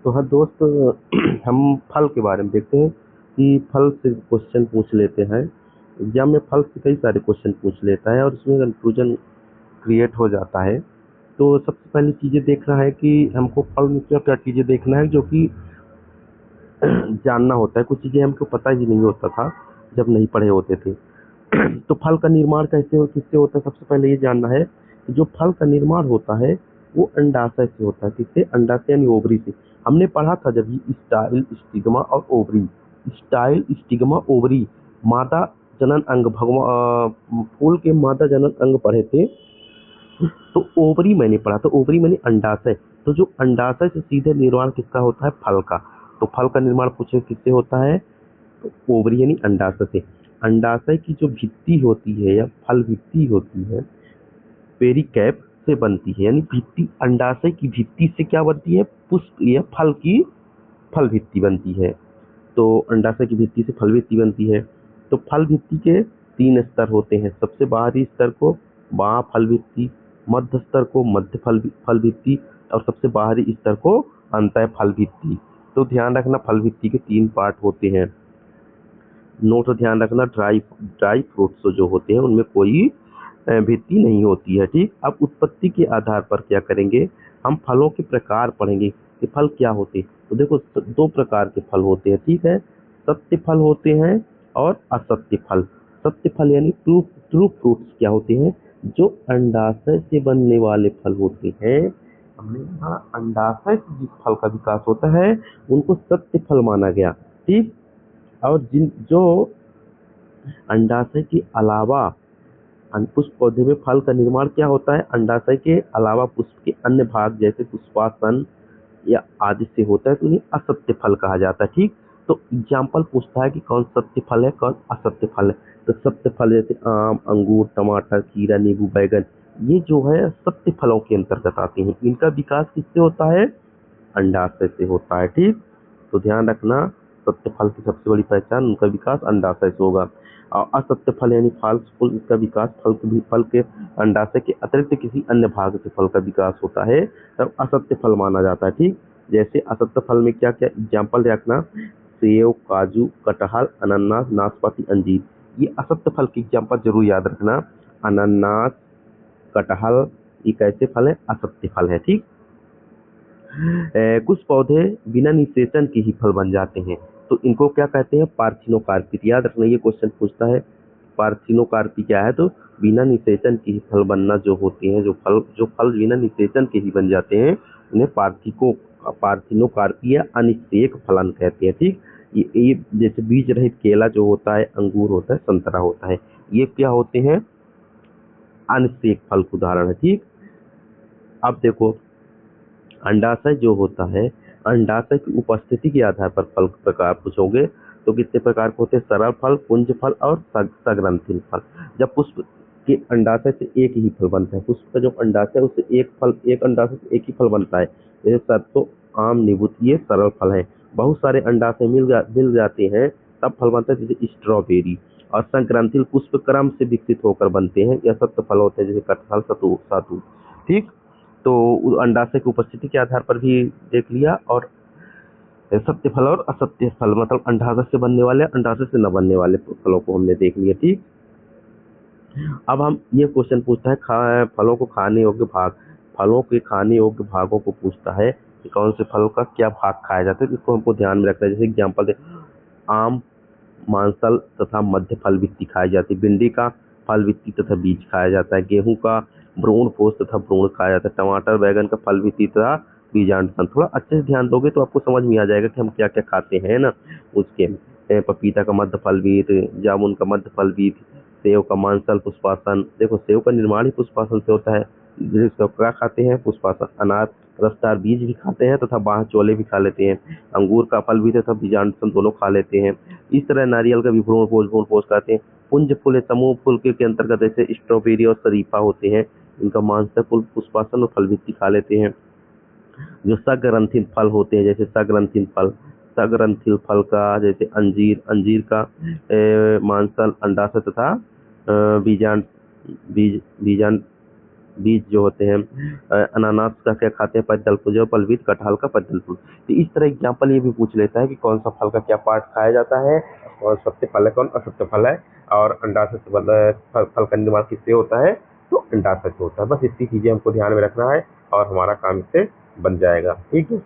तो हाँ दोस्त, हम फल के बारे में देखते हैं कि फल से क्वेश्चन पूछ लेते हैं। एग्जाम में फल से कई सारे क्वेश्चन पूछ लेता है और उसमें कंफ्यूजन क्रिएट हो जाता है। तो सबसे पहली चीज़ें देखना है कि हमको फल में क्या क्या चीज़ें देखना है जो कि जानना होता है। कुछ चीज़ें हमको पता ही नहीं होता था जब नहीं पढ़े होते थे। तो फल का निर्माण कैसे हो किससे होता है, सबसे पहले ये जानना है कि जो फल का निर्माण होता है वो अंडाशय से होता है। किससे? अंडाशय यानी ओवरी से। हमने पढ़ा था जब ये स्टाइल, स्टिग्मा और ओवरी, स्टाइल, स्टिग्मा, ओवरी, मादा जनन अंग, भगवान फूल के मादा जनन अंग पढ़े थे। तो ओवरी मैंने पढ़ा, तो ओवरी मैंने अंडाशय। तो जो अंडाशय से सीधे निर्माण किसका होता है? फल का। तो फल का निर्माण पूछे किससे होता है? तो ओवरी यानी अंडाशय से। अंडाशय की जो भित्ति होती है या फल भित्ति होती है, पेरिकैप से बनती है। यानी भित्ति, अंडाशय की भित्ति से क्या बनती है? पुष्प या फल की फल भित्ति बनती है। तो अंडाशय की भित्ति से फल भित्ति बनती है। तो फल भित्ति के 3 स्तर होते हैं। सबसे बाहरी स्तर को फल भित्ति, मध्य स्तर को मध्य फल भित्ति और सबसे बाहरी स्तर को अंतः फल भित्ति। तो ध्यान रखना, फल भित्ति के 3 पार्ट होते हैं। नोट ध्यान रखना, ड्राई ड्राई फ्रूट्स जो होते हैं उनमें कोई भित्ति नहीं होती है। ठीक। अब उत्पत्ति के आधार पर क्या करेंगे, हम फलों के प्रकार पढ़ेंगे कि फल क्या होते हैं। तो देखो 2 प्रकार के फल होते हैं। ठीक है, सत्य फल होते हैं और असत्य फल। सत्य फल यानी ट्रू ट्रू फ्रूट्स क्या होते हैं? जो अंडाशय से बनने वाले फल होते हैं। हमने कहा अंडाशय से जिस फल का विकास होता है उनको सत्य फल माना गया। ठीक। और जिन जो अंडाशय के अलावा पुष्प पौधे में फल का निर्माण क्या होता है? अंडाशय के अलावा पुष्प के अन्य भाग जैसे पुष्पासन या आदि से होता है, तो उन्हें असत्य फल कहा जाता है। ठीक। तो एग्जाम्पल पूछता है कि कौन सत्य फल है कौन असत्य फल है। तो सत्य फल जैसे आम, अंगूर, टमाटर, खीरा, नींबू, बैगन, ये जो है सत्य फलों के अंतर्गत आते हैं। इनका विकास किससे होता है? अंडाशय से होता है। ठीक। तो ध्यान रखना, सत्य फल की सबसे बड़ी पहचान उनका विकास अंडाशय से होगा। और असत्य फल यानी फाल्स फूल, इसका विकास फल के अंडाशय के अतिरिक्त किसी अन्य भाग से फल का विकास होता है, तब असत्य फल माना जाता है। ठीक। जैसे असत्य फल में क्या क्या एग्जाम्पल रखना, सेव, काजू, कटहल, अनानास, नाशपाती, अंजीर, ये असत्य फल की एग्जाम्पल जरूर याद रखना। अनानास, कटहल, ये कैसे फल है? असत्य फल है। ठीक। कुछ पौधे बिना निषेचन के ही फल बन जाते हैं, तो इनको क्या कहते हैं? पार्थिनोकार्पिक। याद रखना, ये क्वेश्चन पूछता है पार्थिनोकार्पी क्या है। तो बिना निषेचन के ही फल बनना जो होते हैं, जो फल बिना निषेचन के ही बन जाते हैं, उन्हें पार्थिनोकार्पी या अनिषेक फलन कहते हैं। ठीक। ये जैसे बीज रहित केला जो होता है, अंगूर होता है, संतरा होता है, ये क्या होते हैं? अनिषेक फल के उदाहरण है। ठीक। अब देखो, अंडाशय जो होता है, अंडाशय की उपस्थिति के आधार पर फल के प्रकार पूछोगे तो कितने प्रकार के होते हैं? सरल फल, पुंज फल और सग्रंथिल फल। जब पुष्प के अंडाशय से एक ही फल बनता है, पुष्प का जो अंडाशय है उससे एक अंडाशय से एक ही फल बनता है, जैसे सरसों, आम, नींबू, ये सरल फल है। बहुत सारे अंडाशय मिल जाते हैं तब फल बनता है, जैसे स्ट्रॉबेरी। और संक्रांतिल पुष्प क्रम से विकसित होकर बनते हैं, यह सत्य फल होते हैं, जैसे कटहल, सातू। ठीक। तो अंडाशय की उपस्थिति के आधार पर भी देख लिया। और सत्य फल और असत्य फल, मतलब अंडाशय से बनने वाले, अंडाशय से न बनने वाले फलों को हमने देख लिया। ठीक। अब हम ये क्वेश्चन पूछता है फलों को खाने योग्य भाग, फलों के खाने योग्य भागों को पूछता है कि कौन से फल का क्या भाग खाया जाता है, इसको हमको ध्यान में रखना है। जैसे एग्जाम्पल दे, आम मांसल तथा मध्य फल वित्ती खाई जाती है, भिंडी का फल वित्ती तथा बीज खाया जाता है, गेहूं का भ्रूण पोष तथा भ्रूण खाया जाता है, टमाटर बैगन का फल वित्ती तथा बीजांड। थोड़ा अच्छे से ध्यान दोगे तो आपको समझ में आ जाएगा कि हम क्या क्या खाते हैं ना। उसके पपीता का मध्य फल बीज, जामुन का मध्य फल बीज, सेव का मांसल पुष्पासन। देखो सेव का निर्माण ही पुष्पासन से होता है। जिसको क्या खाते हैं? पुष्पासन। अनार रसदार बीज भी खाते हैं तथा बाह चोले भी खा लेते हैं। अंगूर का फल भी तथा बीजांड दोनों खा लेते हैं। इस तरह नारियल का भी भ्रूण पोष खाते हैं। पुंज फूल समूह फूल के अंतर्गत जैसे स्ट्रॉबेरी और शरीफा होते हैं, इनका मांसल फूल पुष्पासन और फल भी खा लेते हैं। जो सग्रंथिल फल होते हैं, जैसे सग्रंथिल फल का जैसे अंजीर का मांसल, अंडाशय तथा बीजांड बीजांड बीज जो होते हैं, अनानास का क्या खाते हैं, पचदल फूल, पलवित कटहल का पचदल फूल। तो इस तरह एग्जाम्पल ये भी पूछ लेता है कि कौन सा फल का क्या पार्ट खाया जाता है, और सत्य फल है कौन असत्य फल है, और अंडाशय से फल का निर्माण किससे होता है, तो अंडाशय से होता है। बस इतनी चीजें हमको ध्यान में रखना है और हमारा काम इससे बन जाएगा। ठीक है।